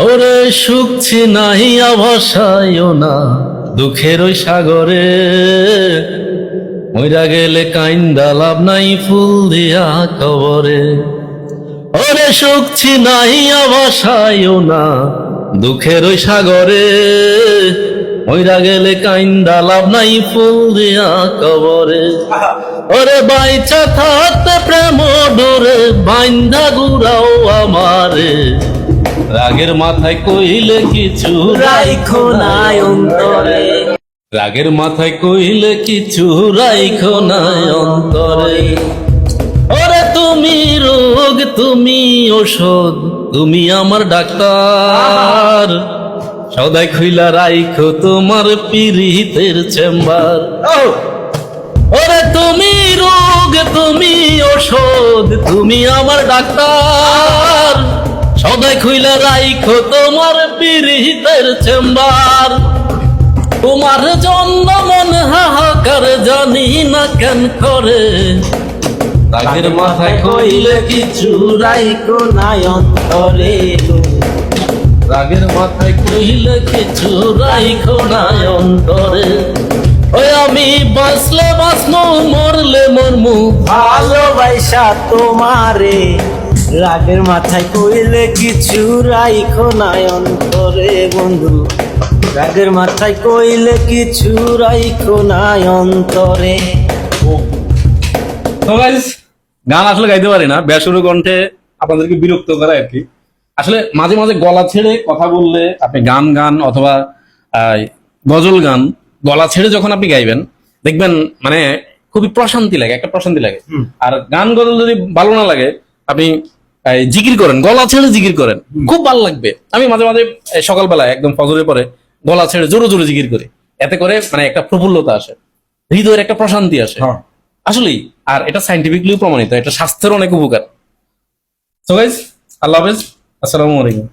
ওরে সুখছি নাহিয়া ভাসাইও না দুঃখের ওই সাগরে, মইরা গেলে কাইন্দা লাভ নাই ফুল দিয়া কবরে। ওরে সুখছি নাহিয়া ভাসাইও না দুঃখের ওই সাগরে, মইরা গেলে কাইন্দা লাভ নাই ফুল দিয়া কবরে। ওরে বাইচা থাকতে প্রেম ডোরে বাইন্ধা ঘুরাও আমারে, রাগের মাথায় কইলে কিছু রাইখো নাই অন্তরে, রাগের মাথায় কইলে কিছু রাইখো নাই অন্তরে। ওরে তুমি রোগ তুমি ওষুধ তুমি আমার ডাক্তার, সদাই খুইলা রাইখো তোমার পীড়িতের চেম্বার। ওরে তুমি রোগ তুমি ওষুধ তুমি আমার ডাক্তার, সদাই খুইলা রাইখো তোমার পীড়িতের চেম্বার। তোমার জন্য মন হাহাকার জানি না কেন করে, রাগের মাথায় কইলে কিছু রাইখো নাই অন্তরে, রাগের মাথায় কইলে কিছু রাইখো নাই অন্তরে। ওই আমি বাঁচলে বাঁচমু মরলে মরমু, ভালোবাসা তোমারে, রাগের মাথায় কইলে কিছু রাইখো নাই অন্তরে বন্ধু, রাগের মাথায় কইলে কিছু রাইখো নাই অন্তরে। তো গাইস, গান আসলে গাইতে পারি না, বেসুরো কণ্ঠে আপনাদেরকে বিরক্ত করে আর কি। আসলে মাঝে মাঝে গলা ছেড়ে কথা বললে আপনি গান গান অথবা গজল গান গলা ছেড়ে যখন আপনি গাইবেন দেখবেন মানে খুবই প্রশান্তি লাগে, একটা প্রশান্তি লাগে। আর গান গজল যদি ভালো না লাগে আপনি জিকির করেন, গলা ছেড়ে জিকির করেন, খুব ভালো লাগবে। আমি মাঝে মাঝে সকালবেলায় একদম ফজরের পরে গলা ছেড়ে জোরে জোরে জিকির করি, এতে করে মানে একটা প্রফুল্লতা আসে, হৃদয়ের একটা প্রশান্তি আসে আসলেই। আর এটা সাইন্টিফিকলি প্রমাণিত, এটা স্বাস্থ্যের অনেক উপকার। সো গাইস, আল্লাহ হাফেজ, আসসালামু আলাইকুম।